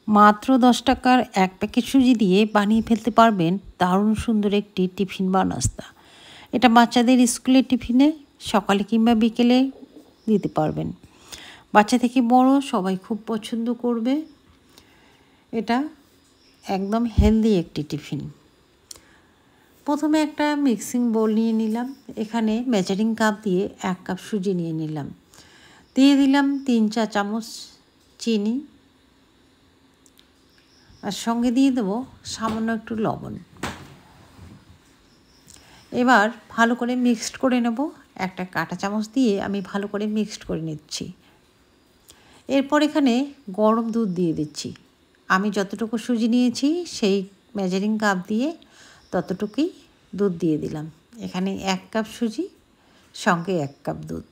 মাত্র 10 টাকার এক প্যাকেট সুজি দিয়ে বানিয়ে ফেলতে পারবেন দারুণ সুন্দর একটি টিফিন বা নাস্তা। এটা বাচ্চাদের স্কুলের টিফিনে সকালে কিংবা বিকেলে দিতে পারবেন। বাচ্চা থেকে বড় সবাই খুব পছন্দ করবে। এটা একদম হেলদি একটি টিফিন। প্রথমে একটা মিক্সিং বোল নিয়ে নিলাম। এখানে মেজারিং কাপ দিয়ে 1 কাপ সুজি নিয়ে নিলাম। দিয়ে দিলাম 3-4 চামচ চিনি, আর সঙ্গে দিয়ে দেবো সামান্য একটু লবণ। এবার ভালো করে মিক্সড করে নেব। একটা কাঁটা চামচ দিয়ে আমি ভালো করে মিক্সড করে নিচ্ছি। এরপর এখানে গরম দুধ দিয়ে দিচ্ছি। আমি যতটুকু সুজি নিয়েছি সেই মেজারিং কাপ দিয়ে ততটুকুই দুধ দিয়ে দিলাম। এখানে 1 কাপ সুজি সঙ্গে 1 কাপ দুধ।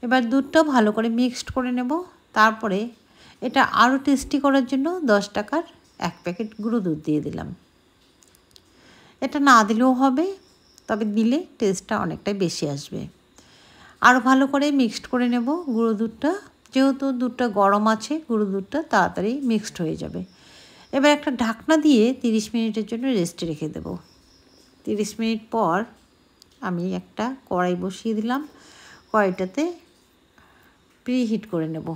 এবার দুধটাও ভালো করে মিক্সড করে নেব। তারপরে এটা আরও টেস্টি করার জন্য 10 টাকার 1 প্যাকেট গুঁড়ো দুধ দিয়ে দিলাম। এটা না দিলেও হবে, তবে দিলে টেস্টটা অনেকটাই বেশি আসবে। আরও ভালো করে মিক্সড করে নেব গুঁড়ো দুধটা। যেহেতু দুধটা গরম আছে, গুঁড়ো দুধটা তাড়াতাড়ি মিক্সড হয়ে যাবে। এবার একটা ঢাকনা দিয়ে 30 মিনিটের জন্য রেস্টে রেখে দেব। 30 মিনিট পর আমি একটা কড়াই বসিয়ে দিলাম। কড়াইটাতে প্রিহিট করে নেব।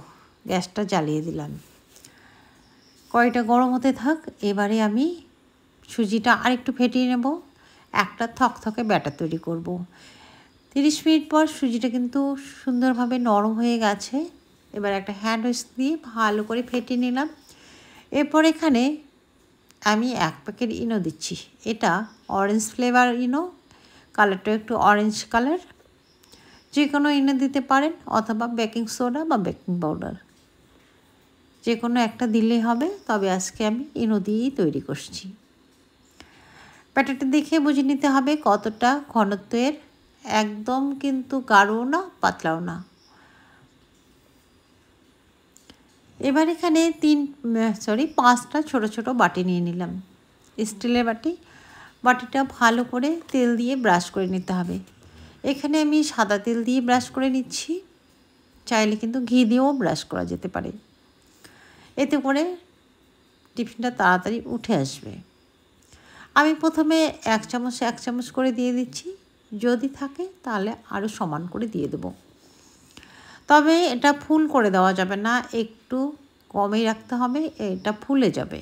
গ্যাসটা জ্বালিয়ে দিলাম। কড়াইটা গরম হতে থাক। এবারে আমি সুজিটা আরেকটু ফেটিয়ে নেব। একটা থকথকে ব্যাটার তৈরি করব। 30 মিনিট পর সুজিটা কিন্তু সুন্দরভাবে নরম হয়ে গেছে। এবার একটা হ্যান্ড উইস্ক দিয়ে ভালো করে ফেটিয়ে নিলাম। এরপর এখানে আমি 1 প্যাকেট ইনো দিচ্ছি। এটা অরেঞ্জ ফ্লেভার ইনো, কালারটা একটু অরেঞ্জ কালার। যে কোনো ইনো দিতে পারেন, অথবা বেকিং সোডা বা বেকিং পাউডার, যে কোনো একটা দিলেই হবে। তবে আজকে আমি ইনো দিয়েই তৈরি করছি। ব্যাটারটা দেখে বুঝে নিতে হবে কতটা ঘনত্বের। একদম কিন্তু গাঢ়ও না, পাতলাও না। এবার এখানে 5টা ছোট ছোট বাটি নিয়ে নিলাম, স্টিলের বাটি। বাটিটা ভালো করে তেল দিয়ে ব্রাশ করে নিতে হবে। এখানে আমি সাদা তেল দিয়ে ব্রাশ করে নিচ্ছি। চাইলে কিন্তু ঘি দিয়েও ব্রাশ করা যেতে পারে। এতে করে টিফিনটা তাড়াতাড়ি উঠে আসবে। আমি প্রথমে 1 চামচ করে দিয়ে দিচ্ছি। যদি থাকে তাহলে আরও সমান করে দিয়ে দেব। তবে এটা ফুল করে দেওয়া যাবে না, একটু কমই রাখতে হবে, এটা ফুলে যাবে।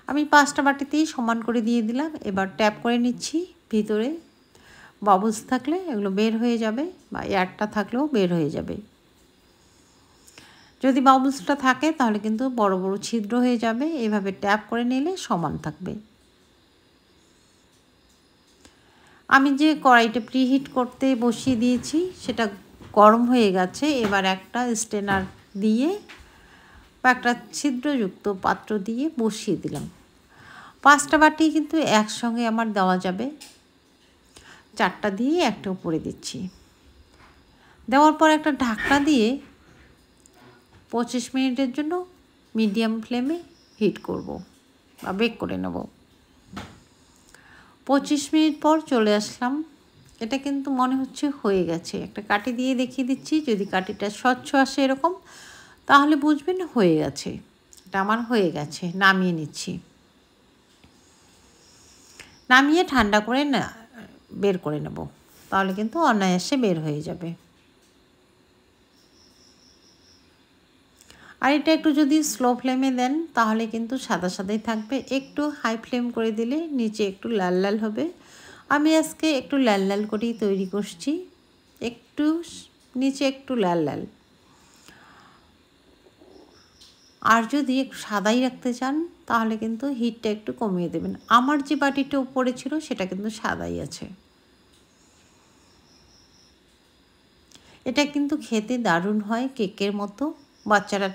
আমি 5টা বাটিতেই সমান করে দিয়ে দিলাম। এবার ট্যাপ করে নিচ্ছি। ভিতরে বাবলস থাকলে এগুলো বের হয়ে যাবে, বা এয়ারটা থাকলেও বের হয়ে যাবে। যদি বাবলসটা থাকে তাহলে কিন্তু বড় বড় ছিদ্র হয়ে যাবে। এভাবে ট্যাপ করে নিলে সমান থাকবে। আমি যে কড়াইটা প্রিহিট করতে বসিয়ে দিয়েছি সেটা গরম হয়ে গেছে। এবার একটা স্ট্রেনার দিয়ে বা একটা ছিদ্রযুক্ত পাত্র দিয়ে বসিয়ে দিলাম। 5টা বাটি কিন্তু একসঙ্গে আমার দেওয়া যাবে। 4টা দিয়ে একটা উপরে দিচ্ছি। দেওয়ার পর একটা ঢাকনা দিয়ে 25 মিনিটের জন্য মিডিয়াম ফ্লেমে হিট করব বা বেক করে নেব। 25 মিনিট পর চলে আসলাম। এটা কিন্তু মনে হচ্ছে হয়ে গেছে। একটা কাঠি দিয়ে দেখিয়ে দিচ্ছি। যদি কাঠিটা স্বচ্ছ আসে এরকম, তাহলে বুঝবেন হয়ে গেছে। এটা আমার হয়ে গেছে। নামিয়ে নিচ্ছি। নামিয়ে ঠান্ডা করে বের করে নেব। তাহলে কিন্তু অনায়াসে বের হয়ে যাবে। আর এটা একটু যদি স্লো ফ্লেমে দেন তাহলে কিন্তু সাদা সাদাই থাকবে। একটু হাই ফ্লেম করে দিলে নিচে একটু লাল লাল হবে। আমি আজকে একটু লাল লাল করেই তৈরি করছি। একটু নিচে একটু লাল লাল। আর যদি একটু সাদাই রাখতে চান তাহলে কিন্তু হিটটা একটু কমিয়ে দেবেন। আমার যে বাটিটা উপরে ছিল সেটা কিন্তু সাদাই আছে। এটা কিন্তু খেতে দারুণ হয়, কেকের মতো। বাচ্চারা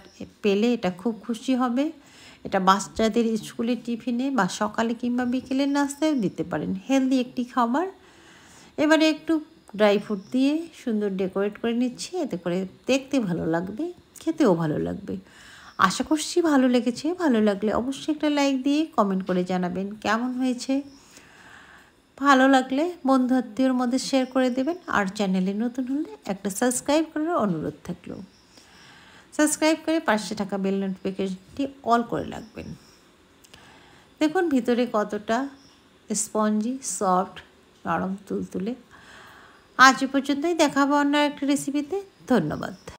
পেলে এটা খুব খুশি হবে। এটা বাচ্চাদের স্কুলের টিফিনে বা সকালে কিংবা বিকেলের নাস্তায় দিতে পারেন। হেলদি একটি খাবার। এবারে একটু ড্রাই ফ্রুট দিয়ে সুন্দর ডেকোরেট করে নিচ্ছি। এতে করে দেখতে ভালো লাগবে, খেতেও ভালো লাগবে। আশা করছি ভালো লেগেছে। ভালো লাগলে অবশ্যই একটা লাইক দিয়ে কমেন্ট করে জানাবেন কেমন হয়েছে। ভালো লাগলে বন্ধু আত্মীয়র মধ্যে শেয়ার করে দেবেন। আর চ্যানেলে নতুন হলে একটা সাবস্ক্রাইব করার অনুরোধ থাকলো। সাবস্ক্রাইব করে পাশে থাকা বেল নোটিফিকেশনটি অল করে রাখবেন। দেখুন ভিতরে কতটা স্পঞ্জি, সফট, নরম, তুলতুলে। আজ এ পর্যন্তই, দেখাবো অন্য একটা রেসিপিতে। ধন্যবাদ।